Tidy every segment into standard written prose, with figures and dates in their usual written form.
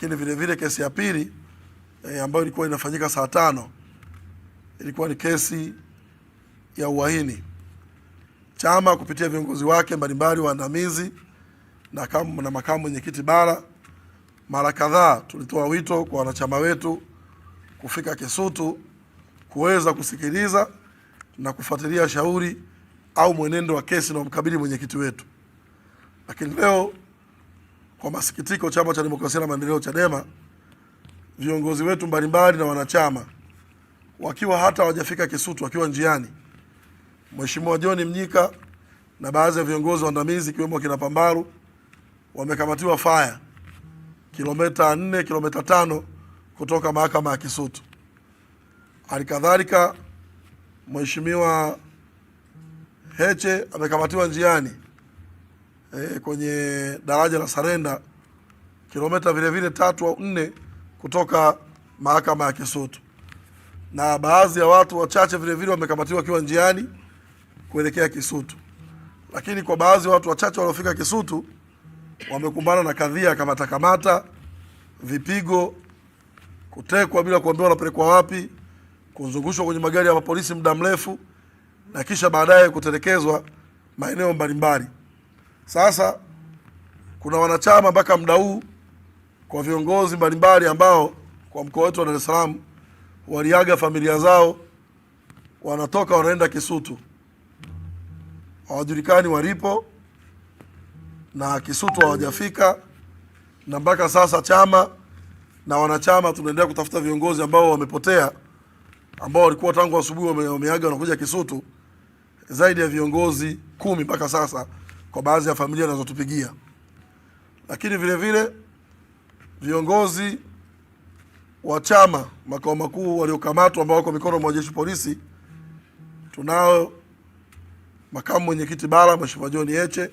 Lakini vile vile kesi ya pili ambayo ilikuwa inafanyika saa 5 ilikuwa ni kesi ya uhaini. Chama kupitia viongozi wake mbalimbali waandamizi na makamu mwenyekiti bara, mara kadhaa tulitoa wito kwa wanachama wetu kufika Kisutu kuweza kusikiliza na kufuatilia shauri au mwenendo wa kesi na mkabili mwenyekiti wetu. Lakini leo kwa masikitiko, Chama cha Demokrasia na Maendeleo Chadema, viongozi wetu mbalimbali na wanachama wakiwa hata hawajafika Kisutu, wakiwa njiani, Mheshimiwa John Mnyika na baadhi ya viongozi waandamizi kiwemo kina Pambaru wamekamatiwa faya kilomita 4 kilomita 5 kutoka mahakama ya Kisutu. Halikadhalika Mheshimiwa Heche amekamatiwa njiani kwenye daraja la Sarenda kilomita vile vile 3 au 4 kutoka mahakama ya Kisutu, na baadhi ya watu wachache vile vile wamekamatiwa kiwa njiani kuelekea Kisutu. Lakini kwa baadhi ya watu wachache waliofika Kisutu wamekumbana na kadhia kamata, vipigo, kutekwa bila kuambiwa wanapelekwa wapi, kuzungushwa kwenye magari ya polisi muda mrefu, na kisha baadaye kutelekezwa maeneo mbalimbali. Sasa kuna wanachama mpaka muda huu kwa viongozi mbalimbali ambao kwa mkoa wetu wa Dar es Salaam waliaga familia zao, wanatoka wanaenda Kisutu, hawajulikani walipo na Kisutu hawajafika, na mpaka sasa chama na wanachama tunaendelea kutafuta viongozi ambao wamepotea, ambao walikuwa tangu asubuhi wameaga wanakuja Kisutu, zaidi ya viongozi 10 mpaka sasa kwa baadhi ya familia zinazotupigia. Lakini vile vile viongozi wa chama makao makuu waliokamatwa ambao wako mikono mwa jeshi polisi, tunao makamu mwenyekiti bara Mheshimiwa John Heche,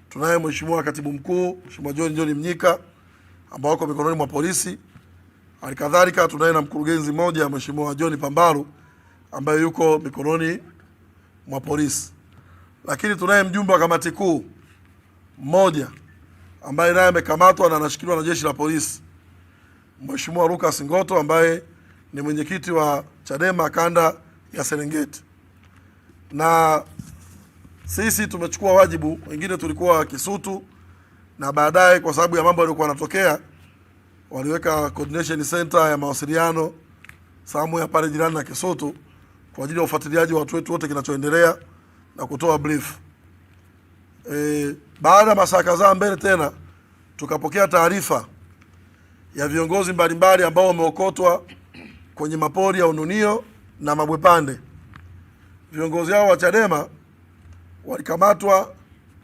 tunaye Mheshimiwa katibu mkuu Mheshimiwa John Mnyika ambao wako mikononi mwa polisi. Halikadhalika tunaye na mkurugenzi mmoja Mheshimiwa John Pambaru ambaye yuko mikononi mwa polisi. Lakini tunaye mjumbe wa kamati kuu mmoja ambaye naye amekamatwa na anashikiliwa na jeshi la polisi, Mheshimiwa Lucas Ngoto ambaye ni mwenyekiti wa Chadema kanda ya Serengeti. Na sisi tumechukua wajibu, wengine tulikuwa Kisutu, na baadaye kwa sababu ya mambo yaliokuwa yanatokea waliweka coordination center ya mawasiliano Samu ya pale jirani na Kisutu kwa ajili ya ufuatiliaji wa watu wetu wote kinachoendelea na kutoa brief. Baada ya masaa kadhaa mbele tena tukapokea taarifa ya viongozi mbalimbali ambao wameokotwa kwenye mapori ya Ununio na Mabwepande. Viongozi hao wa Chadema walikamatwa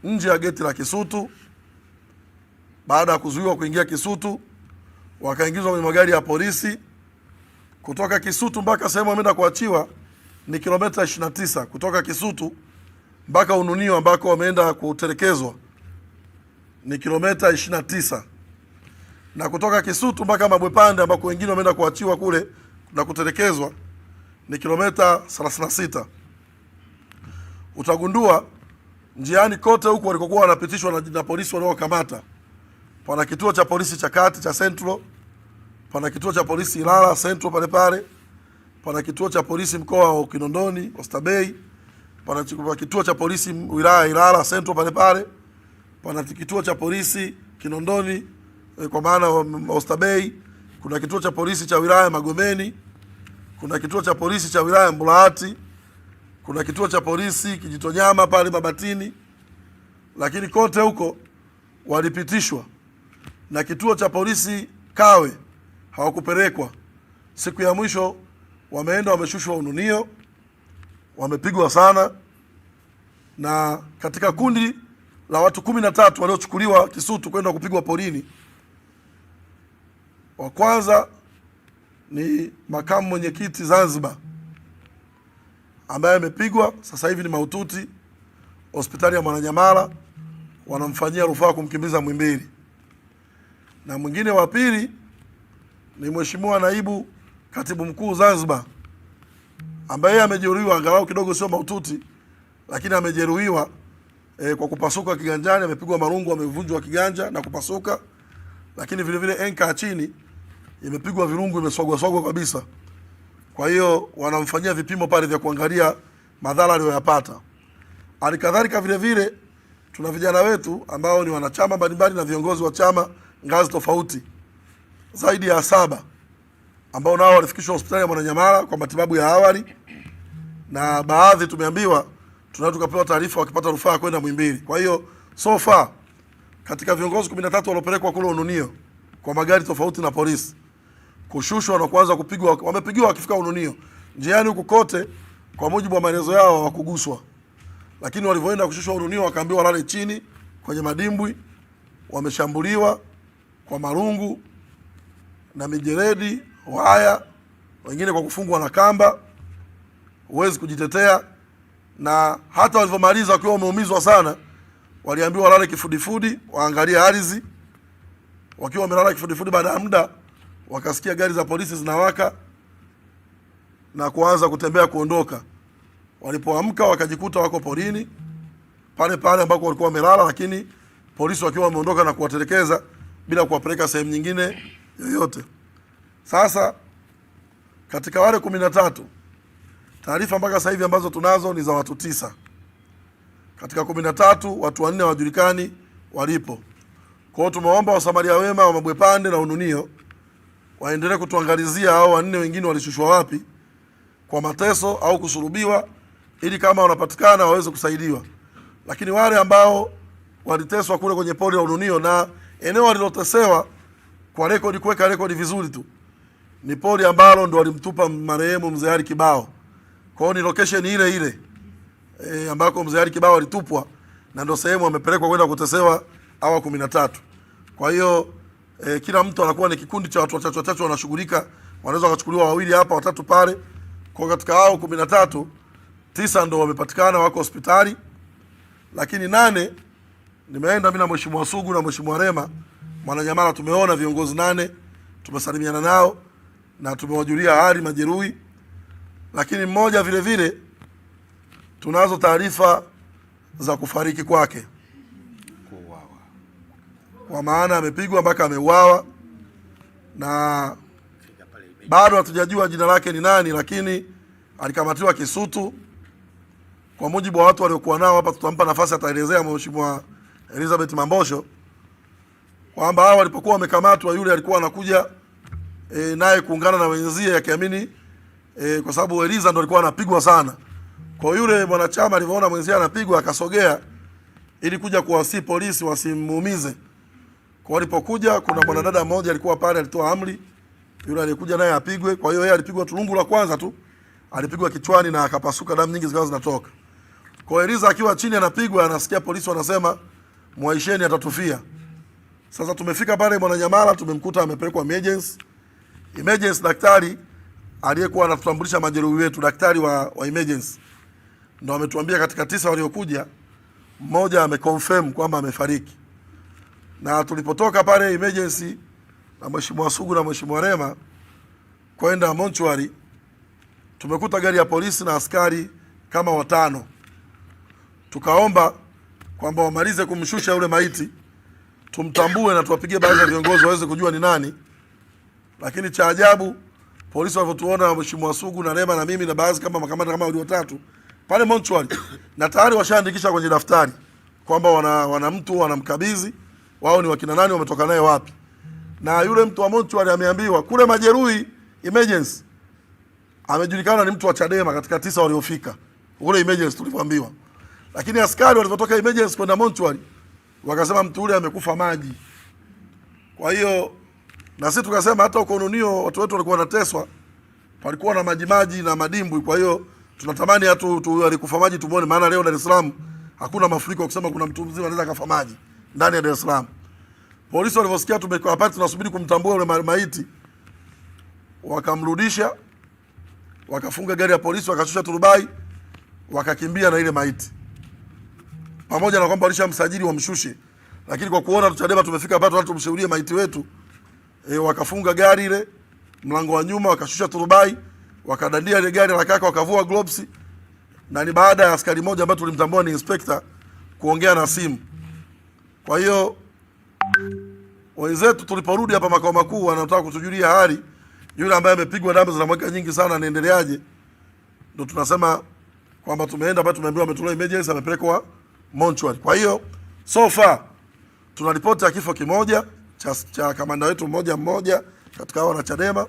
nje ya geti la Kisutu. Baada ya kuzuiwa kuingia Kisutu, wakaingizwa kwenye magari ya polisi. Kutoka Kisutu mpaka sehemu wameenda kuachiwa ni kilomita 29 kutoka Kisutu mpaka Ununio ambako wameenda kutelekezwa ni kilomita 29, na kutoka Kisutu mpaka Mabwepande ambako wengine wameenda kuachiwa kule na kutelekezwa ni kilomita 36. Utagundua njiani kote huko walikokuwa wanapitishwa na polisi waliokamata, pana kituo cha polisi cha kati cha Central, pana kituo cha polisi Ilala Central pale, pana kituo cha polisi mkoa wa Kinondoni Oysterbay, pana kituo cha polisi wilaya Ilala Central pale, pana kituo cha polisi Kinondoni kwa maana Oysterbay, kuna kituo cha polisi cha wilaya Magomeni, kuna kituo cha polisi cha wilaya Mbulahati, kuna kituo cha polisi Kijitonyama pale Mabatini. Lakini kote huko walipitishwa, na kituo cha polisi Kawe hawakupelekwa. Siku ya mwisho wameenda wameshushwa Ununio, wamepigwa sana, na katika kundi la watu 13 waliochukuliwa Kisutu kwenda kupigwa porini, wa kwanza ni makamu mwenyekiti Zanzibar ambaye amepigwa, sasa hivi ni mahututi hospitali ya Mwananyamala, wanamfanyia rufaa kumkimbiza Muhimbili. Na mwingine wa pili ni Mheshimiwa naibu katibu mkuu Zanzibar ambaye amejeruhiwa, angalau kidogo sio mahututi, lakini amejeruhiwa kwa kupasuka kiganjani, amepigwa marungu, amevunjwa kiganja na kupasuka. lakini vile vile enka chini imepigwa virungu, imesogwa kabisa. Kwa hiyo wanamfanyia vipimo pale vya kuangalia madhara aliyoyapata. Alikadhalika vile vile tuna vijana wetu ambao ni wanachama mbalimbali na viongozi wa chama ngazi tofauti zaidi ya 7 ambao nao walifikishwa hospitali ya Mwananyamala kwa matibabu ya awali, na baadhi tumeambiwa tunaweza tukapewa taarifa wakipata rufaa kwenda Muhimbili. Kwa hiyo so far katika viongozi 13 waliopelekwa kule Ununio kwa magari tofauti na polisi, kushushwa na kuanza kupigwa, wamepigiwa wakifika Ununio. Njiani huku kote kwa mujibu wa maelezo yao hawakuguswa, lakini walivyoenda kushushwa Ununio wakaambiwa walale chini kwenye madimbwi, wameshambuliwa kwa marungu na mijeredi, waya, wengine kwa kufungwa na kamba, huwezi kujitetea. Na hata walivyomaliza wakiwa wameumizwa sana, waliambiwa walale kifudifudi, waangalie ardhi. Wakiwa wamelala kifudifudi, baada ya muda wakasikia gari za polisi zinawaka na kuanza kutembea kuondoka. Walipoamka wakajikuta wako porini pale pale ambako walikuwa wamelala, lakini polisi wakiwa wameondoka na kuwatelekeza bila kuwapeleka sehemu nyingine yoyote. Sasa katika wale 13, taarifa mpaka sasa hivi ambazo tunazo ni za watu 9. Katika 13 watu 4 hawajulikani walipo. Kwa hiyo tumeomba wasamaria wema wa Mabwepande na Ununio waendelee kutuangalizia hao 4 wengine walishushwa wapi kwa mateso au kusulubiwa, ili kama wanapatikana waweze kusaidiwa. Lakini wale ambao waliteswa kule kwenye pori la Ununio, na eneo walilotesewa kwa rekodi, kuweka rekodi vizuri tu, ni pori ambalo ndo walimtupa marehemu Mzee Ali Kibao. Kwa hiyo ni location ile ile ambako Mzee Ali Kibao alitupwa, na ndo sehemu wamepelekwa kwenda kutesewa hawa 13. Kwa hiyo kila mtu anakuwa ni kikundi cha watu wachache wanashughulika, wanaweza kuchukuliwa 2 hapa 3 pale. Kwa katika hao 13, 9 ndo wamepatikana wako hospitali, lakini 8 nimeenda mimi na Mheshimiwa Sugu na Mheshimiwa Rema Mwananyamala, tumeona viongozi 8, tumesalimiana nao na tumewajulia hali majeruhi. Lakini mmoja vile vile tunazo taarifa za kufariki kwake, kwa maana amepigwa mpaka ameuawa, na bado hatujajua jina lake ni nani, lakini alikamatiwa Kisutu. Kwa mujibu wa watu waliokuwa nao hapa, tutampa nafasi ataelezea Mheshimiwa Elizabeth Mambosho kwamba hao walipokuwa wamekamatwa, yule alikuwa anakuja naye kuungana na wenzie akiamini kwa sababu Eliza ndo alikuwa anapigwa sana. Kwa yule mwanachama alivyoona mwenzie anapigwa, akasogea ili kuja kuwasi polisi wasimuumize. Kwa walipokuja, kuna mwanadada mmoja alikuwa pale, alitoa amri yule alikuja naye apigwe. Kwa hiyo yeye alipigwa tulungu la kwanza tu, alipigwa kichwani na akapasuka, damu nyingi zikawa zinatoka. Kwa Eliza akiwa chini anapigwa, anasikia polisi wanasema muaisheni, atatufia. Sasa tumefika pale Mwananyamala, tumemkuta amepelekwa emergency. Daktari aliyekuwa anatutambulisha majeruhi wetu, daktari wa emergency, ndo ametuambia katika 9 waliokuja, mmoja ameconfirm kwamba amefariki. Na tulipotoka pale emergency na Mheshimiwa Sugu na Mheshimiwa Rema kwenda mortuary, tumekuta gari ya polisi na askari kama 5. Tukaomba kwamba wamalize kumshusha yule maiti, tumtambue na tuwapigie baadhi ya viongozi waweze kujua ni nani. Lakini cha ajabu, polisi walivyotuona Mheshimiwa Sugu na Rema na mimi na baadhi kama makamanda kama wale 3 pale mortuary, na tayari washaandikisha kwenye daftari kwamba wana mtu wanamkabidhi, wao ni wakina nani, wametoka naye wapi. Na yule mtu wa mortuary ameambiwa kule majeruhi emergency amejulikana ni mtu wa Chadema katika 9 waliofika kule emergency tulivyoambiwa. Lakini askari walivyotoka emergency kwenda mortuary wakasema mtu yule amekufa maji. Kwa hiyo na sisi tukasema hata uko Ununio watu wetu walikuwa wanateswa, palikuwa na maji na madimbwi. Kwa hiyo tunatamani hatu alikufa maji tumuone, maana leo Dar es Salaam hakuna mafuriko kusema kuna mtu mzima anaweza kafa maji ndani ya Dar es Salaam. Polisi walivyosikia tumekaa hapa tunasubiri kumtambua yule maiti, wakamrudisha, wakafunga gari ya polisi, wakashusha turubai, wakakimbia na ile maiti. Pamoja na kwamba walishamsajili wamshushe, lakini kwa kuona Chadema tumefika hapa watu tumshuhudie maiti wetu, wakafunga gari ile mlango wa nyuma, wakashusha turubai, wakadandia ile gari la kaka, wakavua gloves. Na ni baada ya askari mmoja ambaye tulimtambua ni inspector kuongea na simu. Kwa hiyo Wenzetu tuliporudi hapa makao makuu wanataka kutujulia hali yule ambaye amepigwa damu zinamweka nyingi sana, anaendeleaje? Ndio tunasema kwamba tumeenda hapa, tumeambiwa ametolewa emergency, amepelekwa mortuary. Kwa hiyo so far tuna ripoti ya kifo kimoja cha kamanda wetu mmoja katika hao Wanachadema,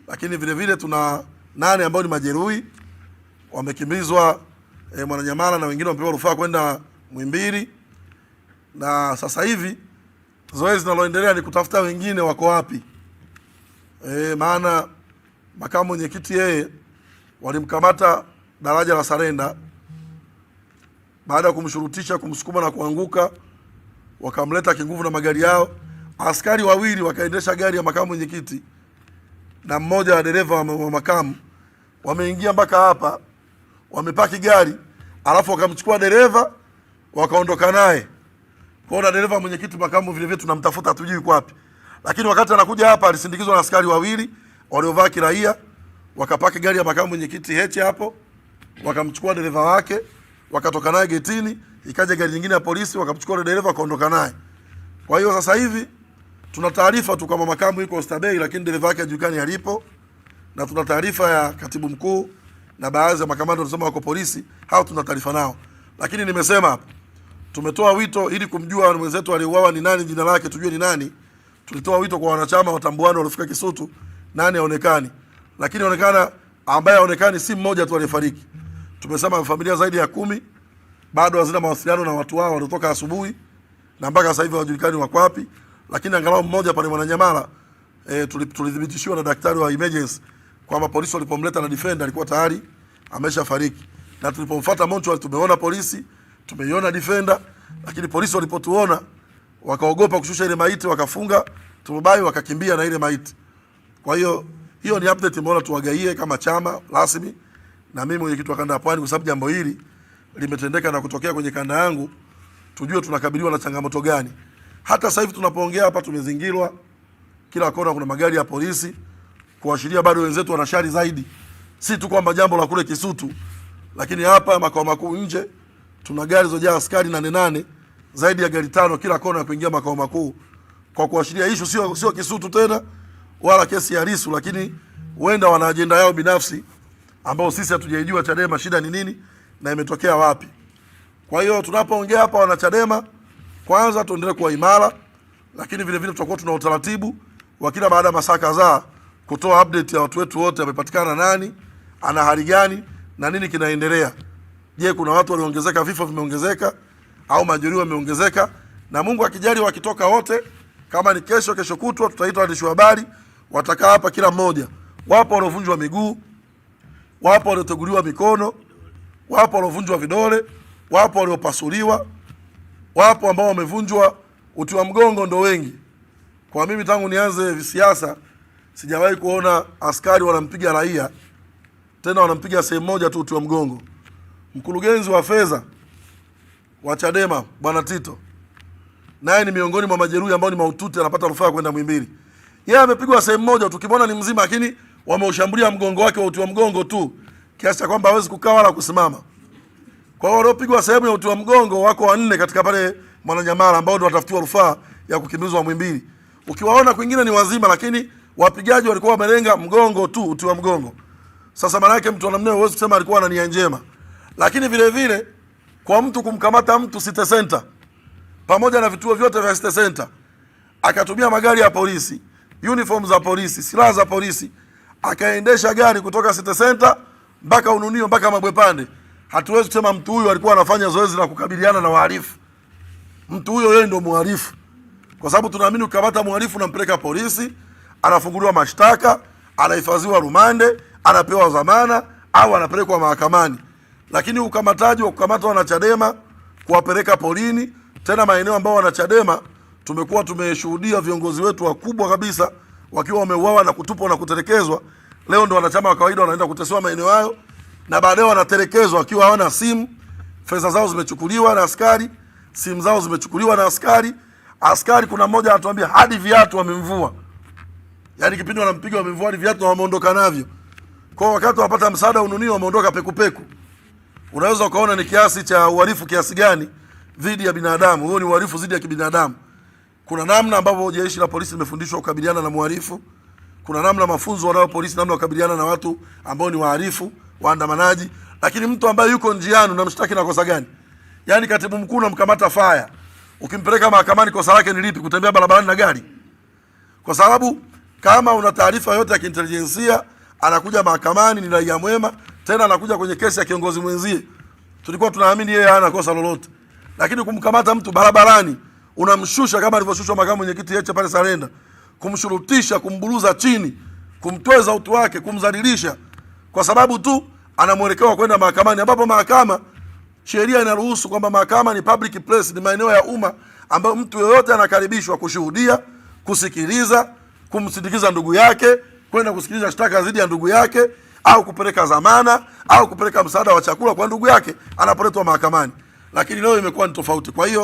lakini vile vile tuna 8 ambao ni majeruhi wamekimbizwa Mwananyamala, na wengine wamepewa rufaa kwenda Muhimbili. Na sasa hivi zoezi linaloendelea ni kutafuta wengine wako wapi. Maana makamu mwenyekiti yeye walimkamata daraja la Sarenda, baada ya kumshurutisha, kumsukuma na kuanguka, wakamleta kinguvu na magari yao. Askari wawili wakaendesha gari ya makamu mwenyekiti na mmoja wa dereva wa makamu, wameingia mpaka hapa, wamepaki gari, alafu wakamchukua dereva wakaondoka naye. Kwa hiyo dereva mwenyekiti makamu vile vile tunamtafuta, hatujui yuko wapi. Lakini wakati anakuja hapa alisindikizwa na askari wawili waliovaa kiraia, wakapaki gari ya makamu mwenyekiti Heche hapo, wakamchukua dereva wake, wakatoka naye getini, ikaja gari nyingine ya polisi, wakamchukua dereva wakaondoka naye. Kwa hiyo sasa hivi tuna taarifa tu kama makamu yuko Oysterbay, lakini dereva wake hajulikani alipo, na tuna taarifa ya katibu mkuu na baadhi ya makamanda wanasema wako polisi, hao tuna taarifa nao. Lakini nimesema hapa tumetoa wito ili kumjua mwenzetu aliuawa ni nani, jina lake tujue ni nani. Tulitoa wito kwa wanachama watambuane waliofika Kisutu nani aonekani, lakini onekana ambaye aonekani si mmoja tu aliyefariki. Tumesema familia zaidi ya 10 bado hazina mawasiliano na watu wao waliotoka asubuhi na mpaka sasa hivi hawajulikani wako wapi, lakini angalau mmoja pale Mwananyamala tulidhibitishiwa na daktari wa emergency kwamba polisi walipomleta na defender alikuwa tayari ameshafariki, na tulipomfuata mortuary tumeona polisi, tumeiona defender, lakini polisi walipotuona wakaogopa kushusha ile maiti, wakafunga turubai wakakimbia na ile maiti. Kwa hiyo hiyo ni update mbona tuwagaie kama chama rasmi na mimi mwenyekiti wa kanda ya Pwani, kwa sababu jambo hili limetendeka na kutokea kwenye kanda yangu, tujue tunakabiliwa na changamoto gani. Hata sasa hivi tunapoongea hapa tumezingirwa kila kona, kuna magari ya polisi kuashiria bado wenzetu wana shari zaidi. Si tu kwamba jambo la kule Kisutu, lakini hapa makao makuu nje tuna gari zojaa askari 8 zaidi ya gari 5 kila kona kuingia makao makuu, kwa kuashiria issue sio Kisutu tena wala kesi ya Lissu, lakini huenda wana ajenda yao binafsi ambao sisi hatujaijua Chadema shida ni nini na imetokea wapi. Kwa hiyo tunapoongea hapa wana Chadema, kwanza tuendelee kuwa imara, lakini vile vile tutakuwa tuna utaratibu wa kila baada ya masaa kadhaa kutoa update ya watu wetu wote, amepatikana nani, ana hali gani na nini kinaendelea. Je, kuna watu waliongezeka, vifo vimeongezeka au majeruhi wameongezeka? Na Mungu akijali wakitoka wote, kama ni kesho kutwa, tutaita waandishi wa habari, watakaa hapa kila mmoja. Wapo waliovunjwa miguu, wapo walioteguliwa mikono, wapo waliovunjwa vidole, wapo waliopasuliwa, wapo ambao wamevunjwa uti wa mgongo, ndo wengi. Kwa mimi tangu nianze siasa sijawahi kuona askari wanampiga raia, tena wanampiga sehemu moja tu uti wa mgongo. Mkurugenzi wa fedha wa Chadema Bwana Tito, naye ni miongoni mwa majeruhi ambao ni mahututi, anapata rufaa kwenda Muhimbili. Yeye amepigwa sehemu moja tu, ukimwona ni mzima, lakini wameushambulia mgongo wake wa uti wa mgongo tu kiasi cha kwamba hawezi kukaa wala kusimama. Kwa hiyo waliopigwa sehemu ya uti wa mgongo wako 4 katika pale Mwananyamala ambao ndio watafutiwa rufaa ya kukimbizwa Muhimbili. Ukiwaona kwingine ni wazima, lakini wapigaji walikuwa wamelenga mgongo tu, uti wa mgongo. Sasa maana yake mtu wa namna hiyo huwezi kusema alikuwa na nia njema. Lakini vile vile kwa mtu kumkamata mtu City Center pamoja na vituo vyote vya City Center, akatumia magari ya polisi, uniform za polisi, silaha za polisi, akaendesha gari kutoka City Center mpaka Ununio mpaka Mabwepande, hatuwezi kusema mtu huyo alikuwa anafanya zoezi la kukabiliana na wahalifu. Mtu huyo yeye ndio mhalifu, kwa sababu tunaamini ukamata mhalifu unampeleka polisi, anafunguliwa mashtaka, anahifadhiwa rumande, anapewa dhamana au anapelekwa mahakamani. Lakini ukamataji wa kukamata wana Chadema kuwapeleka polini, tena maeneo ambao wana Chadema tumekuwa tumeshuhudia viongozi wetu wakubwa kabisa wakiwa wameuawa na kutupwa na kutelekezwa. Leo ndo wanachama wa kawaida wanaenda kutesewa maeneo hayo, na baadaye wanatelekezwa wakiwa hawana simu, fedha zao zimechukuliwa na askari, simu zao zimechukuliwa na askari. Askari kuna mmoja anatuambia hadi viatu wamemvua. Yaani kipindi wanampiga wamemvua hadi viatu na wameondoka navyo. Kwa wakati wapata msaada Ununio wameondoka pekupeku. Unaweza ukaona ni kiasi cha uhalifu kiasi gani dhidi ya binadamu. Huo ni uhalifu dhidi ya kibinadamu. Kuna namna ambavyo jeshi la polisi limefundishwa kukabiliana na mhalifu. Kuna namna mafunzo wanayo polisi namna kukabiliana na watu ambao ni wahalifu, waandamanaji. Lakini mtu ambaye yuko njiani unamshtaki na kosa gani? Yaani katibu mkuu unamkamata faya, ukimpeleka mahakamani kosa lake ni lipi? Kutembea barabarani na gari? Kwa sababu kama una taarifa yote ya kiintelijensia, anakuja mahakamani, ni raia mwema, tena anakuja kwenye kesi ya kiongozi mwenzie, tulikuwa tunaamini yeye hana kosa lolote. Lakini kumkamata mtu barabarani, unamshusha kama alivyoshushwa makamu mwenyekiti Heche pale Salenda, kumshurutisha, kumburuza chini, kumtweza utu wake, kumdhalilisha kwa sababu tu ana mwelekeo kwenda mahakamani, ambapo mahakama, sheria inaruhusu kwamba mahakama ni public place, ni maeneo ya umma ambayo mtu yeyote anakaribishwa kushuhudia, kusikiliza, kumsindikiza ndugu yake, kwenda kusikiliza shtaka dhidi ya ndugu yake, au kupeleka dhamana au kupeleka msaada wa chakula kwa ndugu yake anapoletwa mahakamani. Lakini leo imekuwa ni tofauti. Kwa hiyo